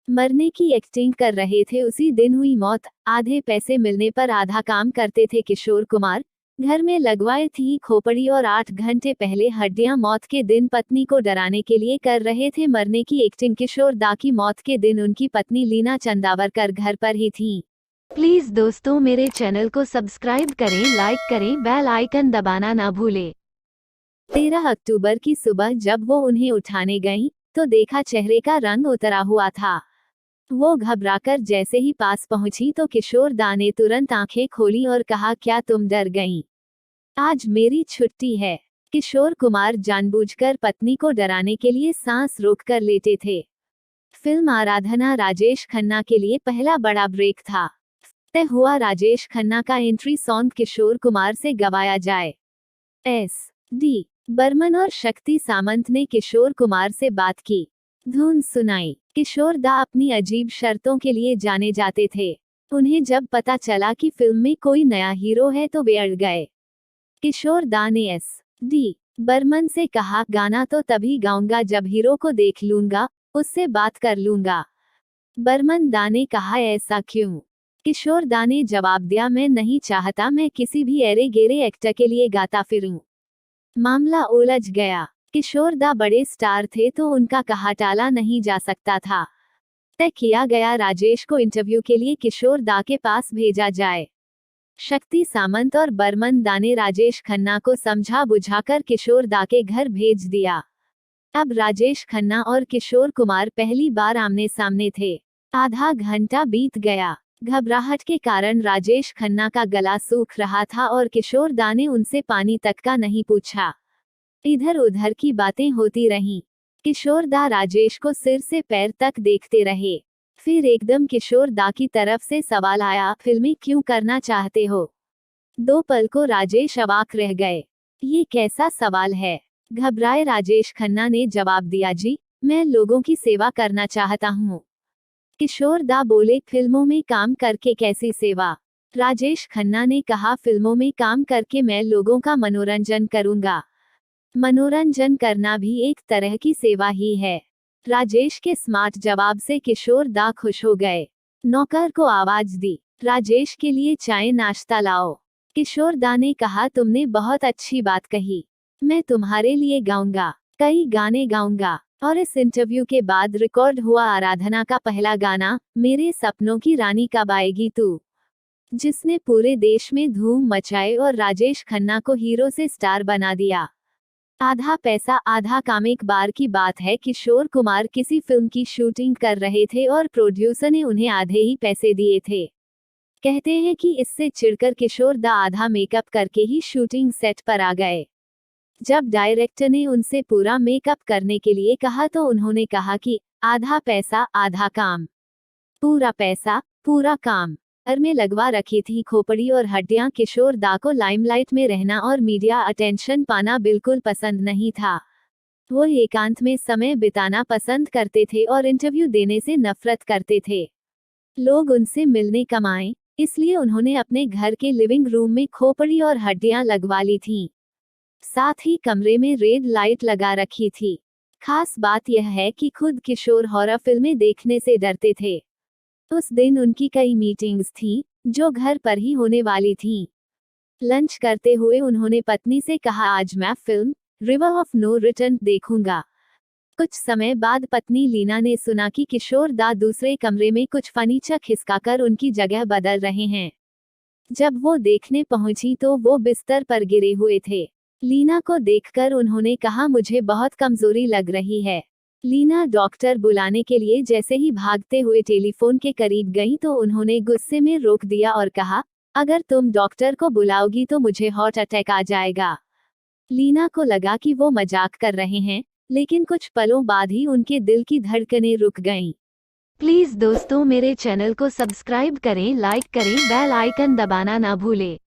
मरने की एक्टिंग कर रहे थे, उसी दिन हुई मौत। आधे पैसे मिलने पर आधा काम करते थे किशोर कुमार। घर में लगवाए थी खोपड़ी और 8 घंटे पहले हड्डियां। मौत के दिन पत्नी को डराने के लिए कर रहे थे मरने की एक्टिंग। किशोर दा की मौत के दिन उनकी पत्नी लीना चंदावरकर घर पर ही थी। प्लीज दोस्तों मेरे चैनल को सब्सक्राइब करें, लाइक करें, बेल आइकन दबाना ना भूलें। 13 अक्टूबर की सुबह जब वो उन्हें उठाने गईं, तो देखा चेहरे का रंग उतरा हुआ था। वो घबराकर जैसे ही पास पहुंची तो किशोर दा ने तुरंत आंखें खोली और कहा, क्या तुम डर गईं? आज मेरी छुट्टी है। किशोर कुमार जानबूझकर पत्नी को डराने के लिए सांस रोककर लेटे थे। फिल्म आराधना राजेश खन्ना के लिए पहला बड़ा ब्रेक था। तय हुआ राजेश खन्ना का एंट्री सॉन्ग किशोर कुमार से गवाया जाए। S.D. बर्मन और शक्ति सामंत ने किशोर कुमार से बात की, धुन सुनाई। किशोर दा अपनी अजीब शर्तों के लिए जाने जाते थे। उन्हें जब पता चला कि फिल्म में कोई नया हीरो है तो वे अड़ गए। किशोर दा ने S.D. बर्मन से कहा, गाना तो तभी गाऊंगा जब हीरो को देख लूंगा, उससे बात कर लूंगा। बर्मन दा ने कहा, ऐसा क्यों? किशोर दा ने जवाब दिया, मैं नहीं चाहता मैं किसी भी एरे गेरे एक्टर के लिए गाता फिरूं। मामला उलझ गया। किशोर दा बड़े स्टार थे तो उनका कहा टाला नहीं जा सकता था। तय किया गया राजेश को इंटरव्यू के लिए किशोर दा के पास भेजा जाए। शक्ति सामंत और बर्मन दा ने राजेश खन्ना को समझा बुझाकर किशोर दा के घर भेज दिया। अब राजेश खन्ना और किशोर कुमार पहली बार आमने सामने थे। आधा घंटा बीत गया। घबराहट के कारण राजेश खन्ना का गला सूख रहा था और किशोर दा ने उनसे पानी तक का नहीं पूछा। इधर उधर की बातें होती रहीं। किशोर दा राजेश को सिर से पैर तक देखते रहे। फिर एकदम किशोर दा की तरफ से सवाल आया, फिल्में क्यों करना चाहते हो? 2 पल को राजेश अवाक रह गए। ये कैसा सवाल है? घबराए राजेश खन्ना ने जवाब दिया, जी मैं लोगों की सेवा करना चाहता हूँ। किशोर दा बोले, फिल्मों में काम करके कैसी सेवा? राजेश खन्ना ने कहा, फिल्मों में काम करके मैं लोगों का मनोरंजन करूंगा। मनोरंजन करना भी एक तरह की सेवा ही है। राजेश के स्मार्ट जवाब से किशोर दा खुश हो गए। नौकर को आवाज दी, राजेश के लिए चाय नाश्ता लाओ। किशोर दा ने कहा, तुमने बहुत अच्छी बात कही, मैं तुम्हारे लिए गाऊंगा, कई गाने गाऊंगा। और इस इंटरव्यू के बाद रिकॉर्ड हुआ आराधना का पहला गाना, मेरे सपनों की रानी कब आएगी तू, जिसने पूरे देश में धूम मचाई और राजेश खन्ना को हीरो से स्टार बना दिया। आधा पैसा आधा काम। एक बार की बात है, किशोर कुमार किसी फिल्म की शूटिंग कर रहे थे और प्रोड्यूसर ने उन्हें आधे ही पैसे दिए थे। कहते हैं कि इससे चिढ़कर किशोर दा आधा मेकअप करके ही शूटिंग सेट पर आ गए। जब डायरेक्टर ने उनसे पूरा मेकअप करने के लिए कहा तो उन्होंने कहा कि आधा पैसा आधा काम, पूरा पैसा पूरा काम। घर में लगवा रखी थी खोपड़ी और हड्डियां। किशोर दा को लाइमलाइट में रहना और मीडिया अटेंशन पाना बिल्कुल पसंद नहीं था। वो एकांत में समय बिताना पसंद करते थे और इंटरव्यू देने से नफरत करते थे। लोग उनसे मिलने कम आए, इसलिए उन्होंने अपने घर के लिविंग रूम में खोपड़ी और हड्डियां लगवा ली थीं। साथ ही कमरे में रेड लाइट लगा रखी थी। खास बात यह है कि खुद किशोर हॉरर फिल्में देखने से डरते थे। उस दिन उनकी कई मीटिंग्स थीं, जो घर पर ही होने वाली थीं। लंच करते हुए उन्होंने पत्नी से कहा, आज मैं film River of No Return देखूंगा। कुछ समय बाद पत्नी लीना ने सुना कि किशोर दा दूसरे कमरे में कुछ फर्नीचर खिसकाकर उनकी जगह बदल रहे हैं। जब वो देखने पहुंची तो वो बिस्तर पर गिरे हुए थे। लीना को देखकर उन्होंने कहा, मुझे बहुत कमजोरी लग रही है। लीना डॉक्टर बुलाने के लिए जैसे ही भागते हुए टेलीफोन के करीब गई तो उन्होंने गुस्से में रोक दिया और कहा, अगर तुम डॉक्टर को बुलाओगी तो मुझे हार्ट अटैक आ जाएगा। लीना को लगा कि वो मजाक कर रहे हैं, लेकिन कुछ पलों बाद ही उनके दिल की धड़कनें रुक गईं। प्लीज दोस्तों मेरे चैनल को सब्सक्राइब करें, लाइक करें, बेल आइकन दबाना ना भूलें।